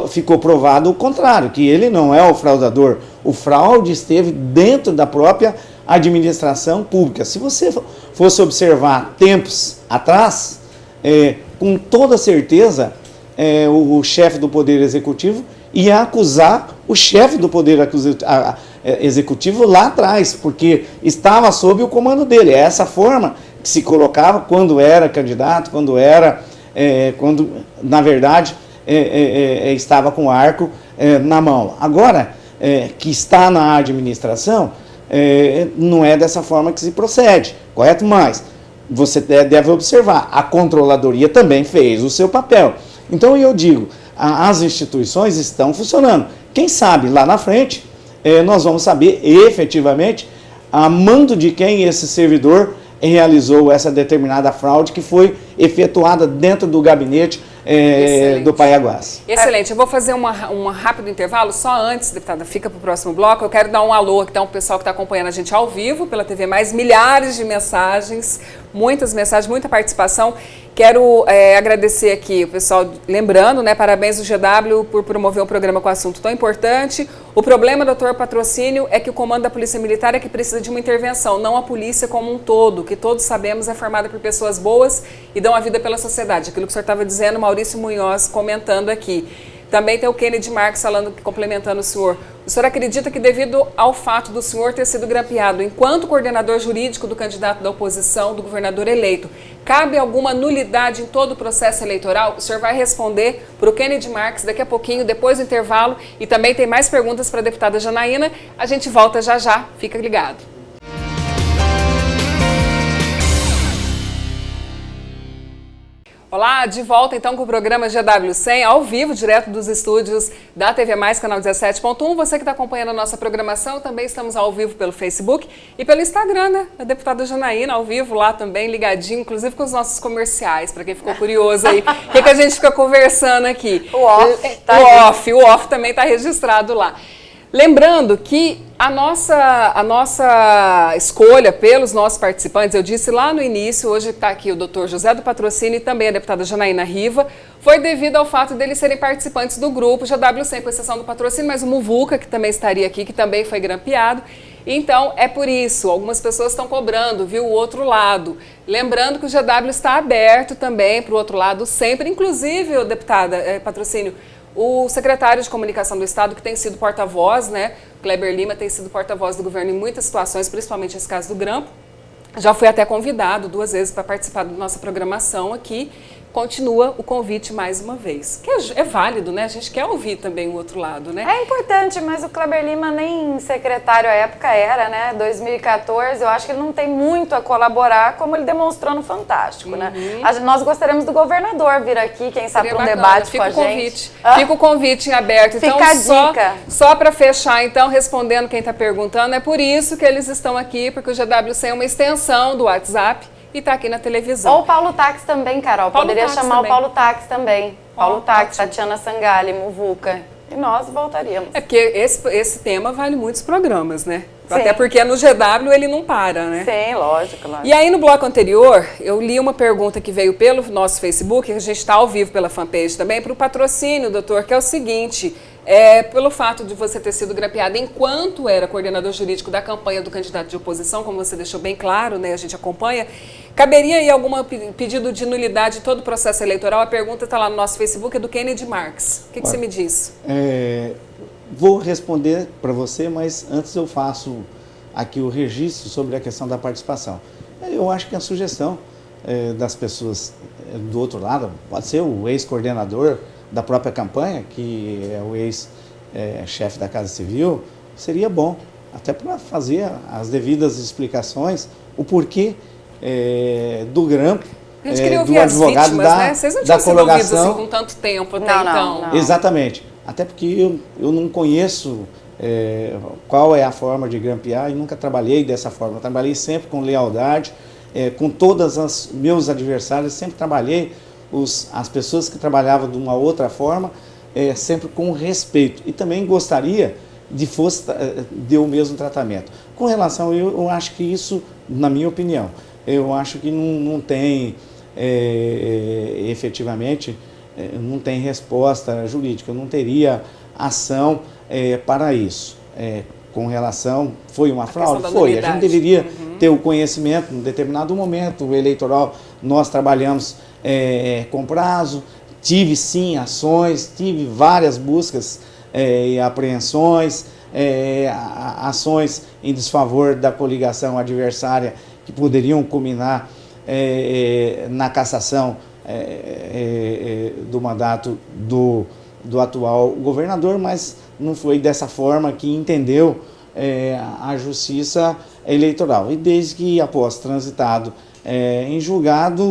ficou provado o contrário, que ele não é o fraudador. O fraude esteve dentro da própria administração pública. Se você fosse observar tempos atrás, com toda certeza, o chefe do Poder Executivo ia acusar o chefe do Poder Executivo lá atrás, porque estava sob o comando dele. É essa forma que se colocava quando era candidato, quando na verdade, estava com o arco na mão. Agora, que está na administração, não é dessa forma que se procede, correto? Mas você deve observar, a controladoria também fez o seu papel. Então eu digo, as instituições estão funcionando. Quem sabe lá na frente nós vamos saber efetivamente a mando de quem esse servidor realizou essa determinada fraude que foi efetuada dentro do gabinete do Paiaguás. Excelente. Eu vou fazer um rápido intervalo. Só antes, deputada, fica para o próximo bloco. Eu quero dar um alô aqui, então, o pessoal que está acompanhando a gente ao vivo pela TV Mais. Milhares de mensagens, muitas mensagens, muita participação. Quero agradecer aqui o pessoal, lembrando, né, parabéns ao GW por promover um programa com assunto tão importante. O problema, doutor Patrocínio, é que o comando da Polícia Militar é que precisa de uma intervenção, não a polícia como um todo, que todos sabemos é formada por pessoas boas e dão a vida pela sociedade. Aquilo que o senhor estava dizendo, Maurício Munhoz comentando aqui. Também tem o Kennedy Marques falando, complementando o senhor. O senhor acredita que devido ao fato do senhor ter sido grampeado enquanto coordenador jurídico do candidato da oposição, do governador eleito, cabe alguma nulidade em todo o processo eleitoral? O senhor vai responder para o Kennedy Marques daqui a pouquinho, depois do intervalo. E também tem mais perguntas para a deputada Janaína. A gente volta já já. Fica ligado. Olá, de volta então com o programa GW100, ao vivo, direto dos estúdios da TV Mais, canal 17.1. Você que está acompanhando a nossa programação, também estamos ao vivo pelo Facebook e pelo Instagram, né? A deputada Janaína, ao vivo lá também, ligadinho, inclusive com os nossos comerciais, para quem ficou curioso aí. O que a gente fica conversando aqui? O off também está registrado lá. Lembrando que a nossa escolha pelos nossos participantes, eu disse lá no início, hoje está aqui o doutor José do Patrocínio e também a deputada Janaína Riva, foi devido ao fato deles serem participantes do grupo GW100, com exceção do Patrocínio, mas o Muvuca, que também estaria aqui, que também foi grampeado. Então, é por isso, algumas pessoas estão cobrando, viu, o outro lado. Lembrando que o GW está aberto também para o outro lado sempre, inclusive, deputada, Patrocínio, o secretário de Comunicação do Estado, que tem sido porta-voz, né, Kleber Lima, tem sido porta-voz do governo em muitas situações, principalmente esse caso do grampo, já foi até convidado 2 vezes para participar da nossa programação aqui. Continua o convite mais uma vez. Que é válido, né? A gente quer ouvir também o outro lado, né? É importante, mas o Kleber Lima nem secretário à época era, né? 2014, eu acho que ele não tem muito a colaborar, como ele demonstrou no Fantástico, né? Nós gostaríamos do governador vir aqui, quem sabe, para um debate com a gente. Fica o convite em aberto. Então, fica a dica. Só para fechar, então, respondendo quem está perguntando, é por isso que eles estão aqui, porque o GW100 é uma extensão do WhatsApp, e está aqui na televisão. Ou o Paulo Táxi também, Carol. Poderia chamar também o Paulo Táxi também. Paulo Táxi, Tatiana Sangalli, Muvuca. E nós voltaríamos. É porque esse tema vale muitos programas, né? Sim. Até porque no GW ele não para, né? Sim, lógico. E aí no bloco anterior, eu li uma pergunta que veio pelo nosso Facebook, a gente está ao vivo pela fanpage também, para o Patrocínio, doutor, que é o seguinte... pelo fato de você ter sido grampeado enquanto era coordenador jurídico da campanha do candidato de oposição, como você deixou bem claro, né, a gente acompanha, caberia aí algum pedido de nulidade em todo o processo eleitoral? A pergunta está lá no nosso Facebook, é do Kennedy Marques. O que você me diz? Vou responder para você, mas antes eu faço aqui o registro sobre a questão da participação. Eu acho que a sugestão das pessoas do outro lado, pode ser o ex-coordenador da própria campanha, que é o ex-chefe da Casa Civil, seria bom, até para fazer as devidas explicações, o porquê do grampo, a gente queria ouvir do as advogado vítimas, né? Vocês não tinham sido ouvidos assim com tanto tempo até então. Não. Exatamente, até porque eu não conheço qual é a forma de grampear e nunca trabalhei dessa forma. Eu trabalhei sempre com lealdade, com todos os meus adversários, sempre trabalhei as pessoas que trabalhavam de uma outra forma, sempre com respeito. E também gostaria de o mesmo tratamento. Com relação, eu acho que isso, na minha opinião, eu acho que não tem, efetivamente, não tem resposta jurídica, eu não teria ação para isso. Com relação, foi uma fraude? Foi. A gente deveria ter o conhecimento, em determinado momento eleitoral, nós trabalhamos com prazo, tive sim ações, tive várias buscas e apreensões, ações em desfavor da coligação adversária que poderiam culminar na cassação do mandato do atual governador, mas não foi dessa forma que entendeu a justiça eleitoral. E desde que, após transitado em julgado,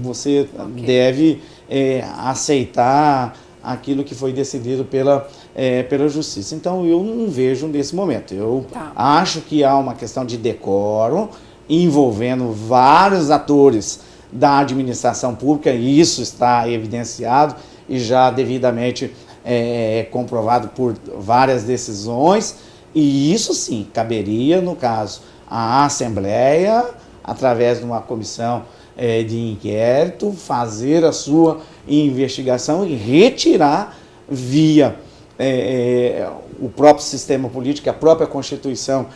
você deve aceitar aquilo que foi decidido pela justiça. Então, eu não vejo nesse momento. Eu acho que há uma questão de decoro envolvendo vários atores da administração pública, e isso está evidenciado e já devidamente comprovado por várias decisões, e isso sim caberia, no caso, à Assembleia, através de uma comissão de inquérito, fazer a sua investigação e retirar via o próprio sistema político, a própria Constituição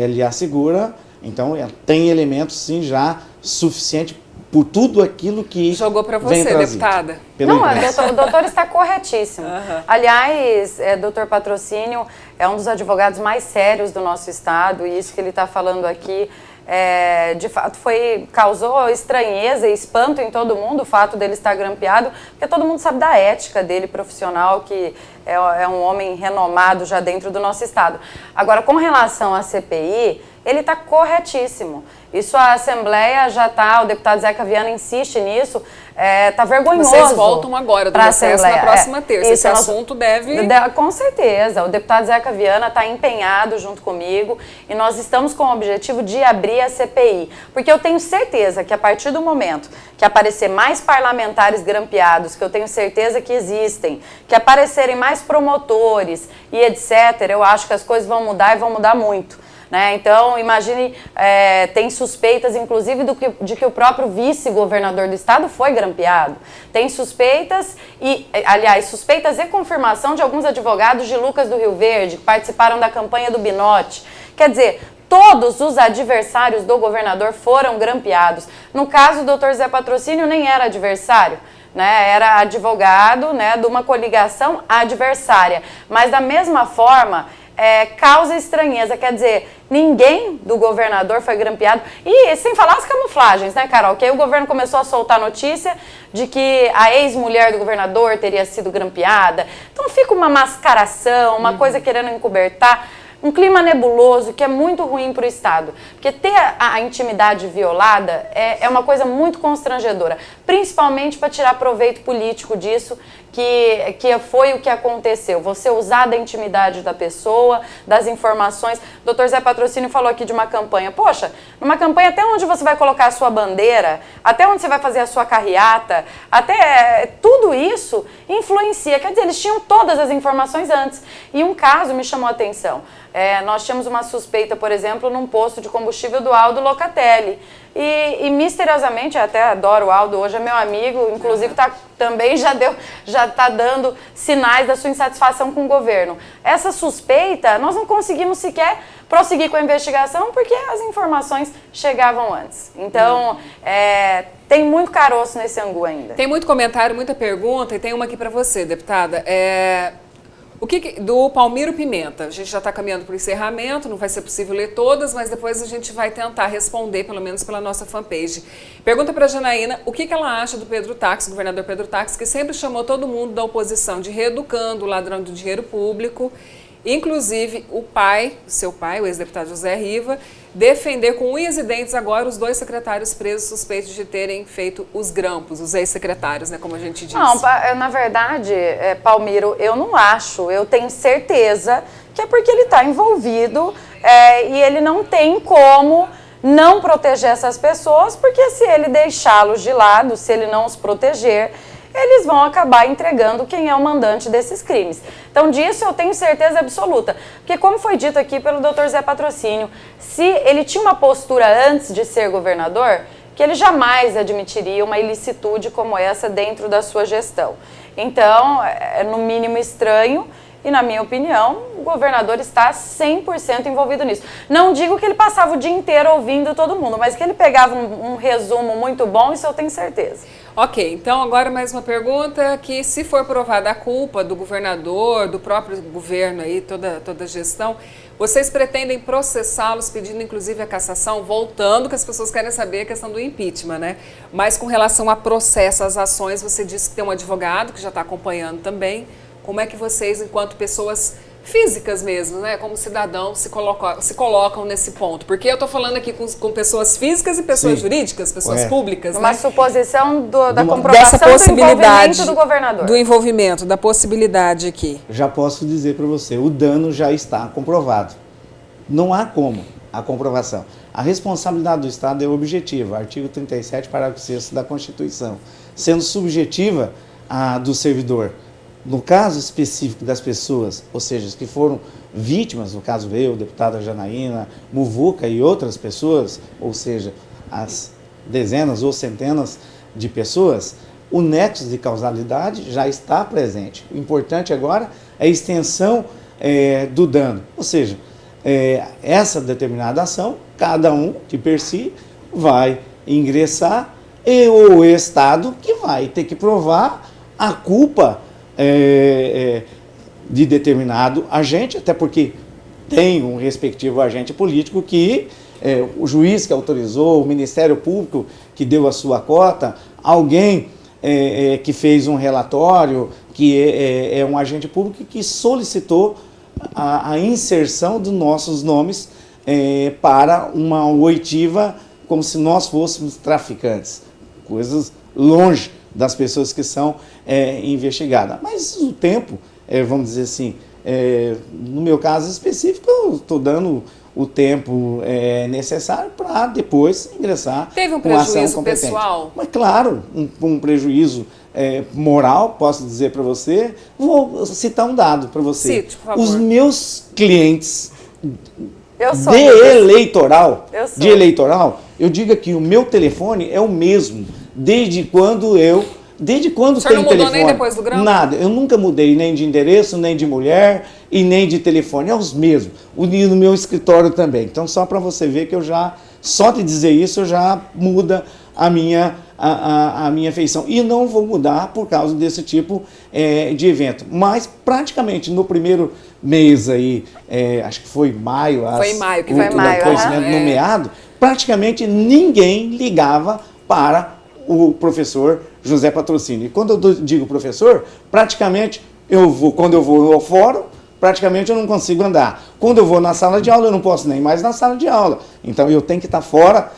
lhe assegura. Então tem elementos sim já suficiente por tudo aquilo que jogou para você, deputada. Não, o doutor está corretíssimo. Aliás, doutor Patrocínio é um dos advogados mais sérios do nosso estado, e isso que ele está falando aqui de fato causou estranheza e espanto em todo mundo, o fato dele estar grampeado, porque todo mundo sabe da ética dele profissional, que é um homem renomado já dentro do nosso estado. Agora, com relação à CPI, ele está corretíssimo. Isso a Assembleia já está, o deputado Zeca Viana insiste nisso, está vergonhoso. Vocês voltam agora do recesso na próxima terça, esse assunto deve... Com certeza, o deputado Zeca Viana está empenhado junto comigo e nós estamos com o objetivo de abrir a CPI, porque eu tenho certeza que a partir do momento que aparecer mais parlamentares grampeados, que eu tenho certeza que existem, que aparecerem mais promotores e etc., eu acho que as coisas vão mudar e vão mudar muito. Então, imagine, tem suspeitas, inclusive, de que o próprio vice-governador do estado foi grampeado. Tem suspeitas suspeitas e confirmação de alguns advogados de Lucas do Rio Verde, que participaram da campanha do Binotti. Quer dizer, todos os adversários do governador foram grampeados. No caso, o doutor Zé Patrocínio nem era adversário. Era advogado de uma coligação adversária. Mas, da mesma forma, causa estranheza, quer dizer, ninguém do governador foi grampeado, e sem falar as camuflagens, Carol, que aí o governo começou a soltar notícia de que a ex-mulher do governador teria sido grampeada, então fica uma mascaração, uma coisa querendo encobertar, um clima nebuloso que é muito ruim para o Estado, porque ter a intimidade violada é uma coisa muito constrangedora, principalmente para tirar proveito político disso, que foi o que aconteceu. Você usar da intimidade da pessoa, das informações. O doutor Zé Patrocínio falou aqui de uma campanha. Poxa, numa campanha até onde você vai colocar a sua bandeira, até onde você vai fazer a sua carreata, até tudo isso influencia. Quer dizer, eles tinham todas as informações antes. E um caso me chamou a atenção. Nós tínhamos uma suspeita, por exemplo, num posto de combustível do Aldo Locatelli. E misteriosamente, eu até adoro o Aldo, hoje é meu amigo, inclusive também já está dando sinais da sua insatisfação com o governo. Essa suspeita, nós não conseguimos sequer prosseguir com a investigação porque as informações chegavam antes. Então, tem muito caroço nesse angu ainda. Tem muito comentário, muita pergunta, e tem uma aqui para você, deputada. Do Palmiro Pimenta, a gente já está caminhando para o encerramento, não vai ser possível ler todas, mas depois a gente vai tentar responder, pelo menos pela nossa fanpage. Pergunta para a Janaína o que ela acha do Pedro Táxi, governador Pedro Táxi, que sempre chamou todo mundo da oposição de reeducando, ladrão do dinheiro público, inclusive seu pai, o ex-deputado José Riva, defender com unhas e dentes agora os 2 secretários presos suspeitos de terem feito os grampos, os ex-secretários, como a gente disse. Não, na verdade, Palmiro, eu não acho, eu tenho certeza que é porque ele está envolvido e ele não tem como não proteger essas pessoas, porque se ele deixá-los de lado, se ele não os proteger, eles vão acabar entregando quem é o mandante desses crimes. Então, disso eu tenho certeza absoluta. Porque, como foi dito aqui pelo doutor Zé Patrocínio, se ele tinha uma postura antes de ser governador, que ele jamais admitiria uma ilicitude como essa dentro da sua gestão. Então, é no mínimo estranho. E, na minha opinião, o governador está 100% envolvido nisso. Não digo que ele passava o dia inteiro ouvindo todo mundo, mas que ele pegava um resumo muito bom, isso eu tenho certeza. Ok, então agora mais uma pergunta, que se for provada a culpa do governador, do próprio governo aí, toda a gestão, vocês pretendem processá-los, pedindo inclusive a cassação, voltando, que as pessoas querem saber a questão do impeachment, Mas com relação a processo, as ações, você disse que tem um advogado que já está acompanhando também. Como é que vocês, enquanto pessoas físicas mesmo, como cidadãos, se colocam nesse ponto? Porque eu estou falando aqui com pessoas físicas e pessoas jurídicas, pessoas públicas. Uma suposição da comprovação dessa do envolvimento do governador. Do envolvimento, da possibilidade aqui. Já posso dizer para você, o dano já está comprovado. não há como a comprovação. A responsabilidade do Estado é objetiva, artigo 37, parágrafo 6º da Constituição, sendo subjetiva a do servidor. No caso específico das pessoas, ou seja, que foram vítimas, no caso eu, deputada Janaína, Muvuca e outras pessoas, ou seja, as dezenas ou centenas de pessoas, o nexo de causalidade já está presente. O importante agora é a extensão do dano, ou seja, essa determinada ação, cada um que per si vai ingressar e o Estado que vai ter que provar a culpa de determinado agente, até porque tem um respectivo agente político que o juiz que autorizou, o Ministério Público que deu a sua cota, alguém que fez um relatório, que é um agente público que solicitou a inserção dos nossos nomes para uma oitiva, como se nós fôssemos traficantes, coisas longe das pessoas que são investigadas. Mas o tempo, vamos dizer assim, no meu caso específico, eu estou dando o tempo necessário para depois ingressar Teve um com ação prejuízo competente. pessoal? Mas claro, um prejuízo moral, posso dizer para você, vou citar um dado para você. Cite, por favor. Os meus clientes Eu sou de eleitoral. eu digo que o meu telefone é o mesmo, desde quando O senhor tem não mudou telefone. nem depois do grão? Nada, eu nunca mudei nem de endereço, nem de mulher e nem de telefone, é os mesmos. O no meu escritório também. Então, só para você ver que só de dizer isso, eu já muda a minha feição. E não vou mudar por causa desse tipo de evento. Mas, praticamente, no primeiro mês aí, acho que foi maio, Foi em maio que foi maio, conhecimento nomeado, praticamente ninguém ligava para o professor José Patrocínio. E quando eu digo professor, praticamente quando eu vou ao fórum, praticamente eu não consigo andar. Quando eu vou na sala de aula, eu não posso nem mais na sala de aula. Então eu tenho que estar fora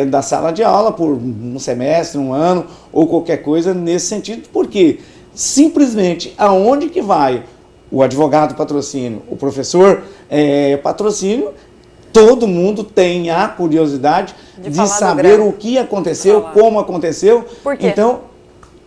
da sala de aula por um semestre, um ano, ou qualquer coisa nesse sentido, porque simplesmente aonde que vai o advogado Patrocínio, o professor Patrocínio, todo mundo tem a curiosidade de saber o que aconteceu, como aconteceu. Por quê? Então,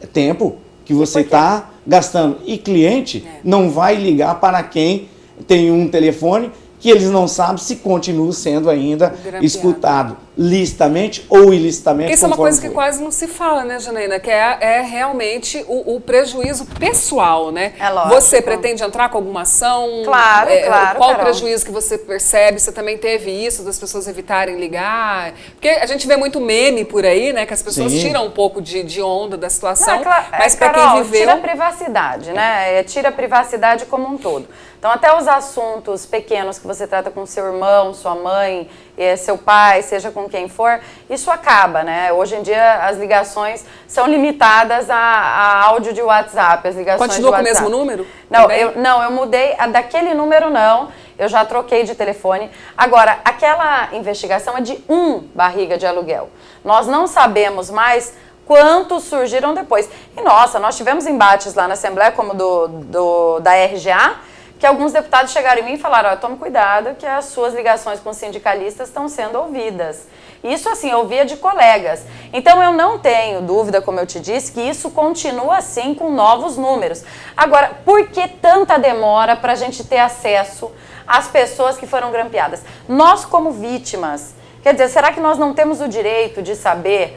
é tempo que você está gastando. E cliente não vai ligar para quem tem um telefone que eles não sabem se continua sendo ainda escutado, licitamente ou ilicitamente. Isso é uma coisa que quase não se fala, né, Janaína? Que é realmente o prejuízo pessoal, né? É lógico. Você pretende entrar com alguma ação? Claro, claro, Qual o Carol. prejuízo que você percebe? Você também teve isso, das pessoas evitarem ligar? Porque a gente vê muito meme por aí, né? Que as pessoas tiram um pouco de onda da situação, mas para quem viveu... Tira a privacidade, né? Tira a privacidade como um todo. Então, até os assuntos pequenos que você trata com seu irmão, sua mãe, seu pai, seja com quem for, isso acaba, né? Hoje em dia, as ligações são limitadas a áudio de WhatsApp, as ligações Continua de com o WhatsApp. mesmo número? Não, eu mudei. Daquele número, não. Eu já troquei de telefone. Agora, aquela investigação é de barriga de aluguel. Nós não sabemos mais quantos surgiram depois. E, nossa, nós tivemos embates lá na Assembleia, como da RGA, que alguns deputados chegaram em mim e falaram, tome cuidado que as suas ligações com os sindicalistas estão sendo ouvidas. Isso, assim, eu ouvia de colegas. Então, eu não tenho dúvida, como eu te disse, que isso continua assim com novos números. Agora, por que tanta demora para a gente ter acesso às pessoas que foram grampeadas? Nós, como vítimas, quer dizer, será que nós não temos o direito de saber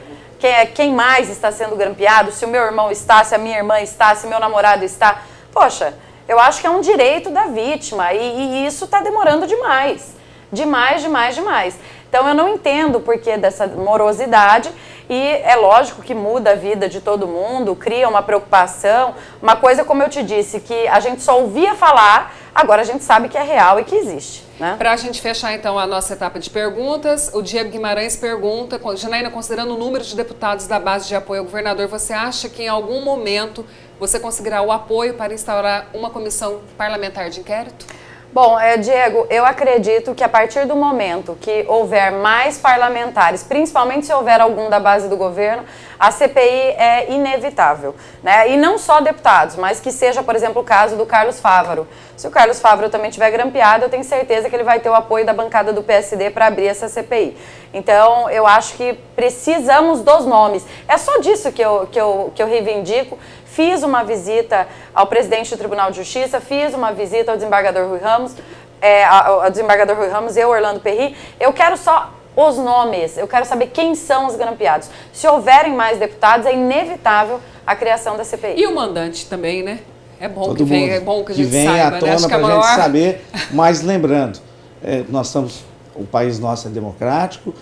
quem mais está sendo grampeado? Se o meu irmão está, se a minha irmã está, se o meu namorado está? Poxa... Eu acho que é um direito da vítima e isso está demorando demais. Demais. Então, eu não entendo o porquê dessa morosidade e é lógico que muda a vida de todo mundo, cria uma preocupação. Uma coisa, como eu te disse, que a gente só ouvia falar, agora a gente sabe que é real e que existe. Né? Para a gente fechar, então, a nossa etapa de perguntas, o Diego Guimarães pergunta, Janaína, considerando o número de deputados da base de apoio ao governador, você acha que em algum momento você conseguirá o apoio para instaurar uma comissão parlamentar de inquérito? Bom, Diego, eu acredito que a partir do momento que houver mais parlamentares, principalmente se houver algum da base do governo, a CPI é inevitável, né? E não só deputados, mas que seja, por exemplo, o caso do Carlos Fávaro. Se o Carlos Fávaro também estiver grampeado, eu tenho certeza que ele vai ter o apoio da bancada do PSD para abrir essa CPI. Então, eu acho que precisamos dos nomes. É só disso que eu reivindico. Fiz uma visita ao presidente do Tribunal de Justiça, fiz uma visita ao desembargador Rui Ramos, ao desembargador Rui Ramos, Orlando Perry. Eu quero só os nomes, eu quero saber quem são os grampeados. Se houverem mais deputados, é inevitável a criação da CPI. E o mandante também, né? É bom Todo que venha, mundo é bom que a gente venha saiba, à tona, né? Acho que para a a maior... gente saber. Mas lembrando, nós estamos, o país nosso é democrático,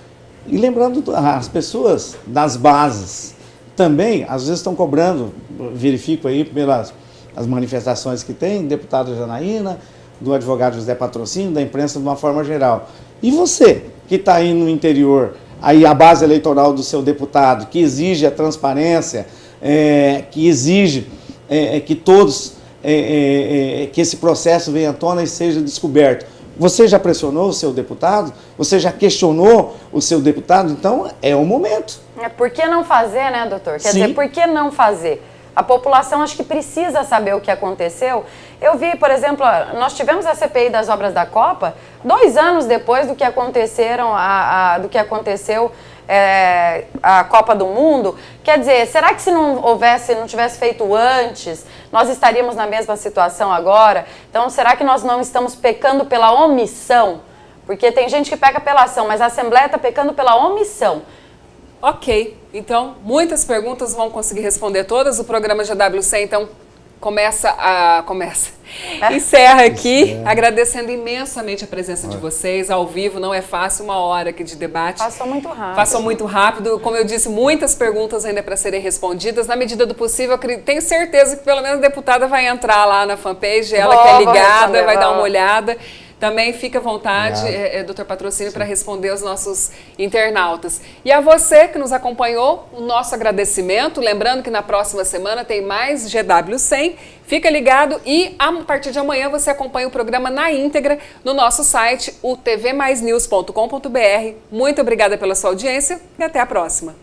e lembrando as pessoas das bases também, às vezes estão cobrando, verifico aí pelas as manifestações que tem, deputada Janaína, do advogado José Patrocínio, da imprensa de uma forma geral. E você, que está aí no interior, aí a base eleitoral do seu deputado, que exige a transparência, que exige que todos, que esse processo venha à tona e seja descoberto. Você já pressionou o seu deputado? Você já questionou o seu deputado? Então, é o momento. Por que não fazer, né, doutor? Quer Sim. dizer, por que não fazer? A população acho que precisa saber o que aconteceu. Eu vi, por exemplo, nós tivemos a CPI das obras da Copa 2 anos depois do que aconteceram, do que aconteceu a Copa do Mundo. Quer dizer, será que se não tivesse feito antes, nós estaríamos na mesma situação agora? Então, será que nós não estamos pecando pela omissão? Porque tem gente que peca pela ação, mas a Assembleia está pecando pela omissão. Ok, então muitas perguntas vão conseguir responder todas. O programa GWC, então, encerra aqui, agradecendo imensamente a presença de vocês ao vivo. Não é fácil, 1 hora aqui de debate. Passou muito rápido. Passou muito rápido. Como eu disse, muitas perguntas ainda para serem respondidas. Na medida do possível, tenho certeza que pelo menos a deputada vai entrar lá na fanpage, ela que é ligada, vai dar uma olhada. Também fica à vontade, doutor Patrocínio, para responder aos nossos internautas. E a você que nos acompanhou, o nosso agradecimento. Lembrando que na próxima semana tem mais GW100. Fica ligado e a partir de amanhã você acompanha o programa na íntegra no nosso site, o tvmaisnews.com.br. Muito obrigada pela sua audiência e até a próxima.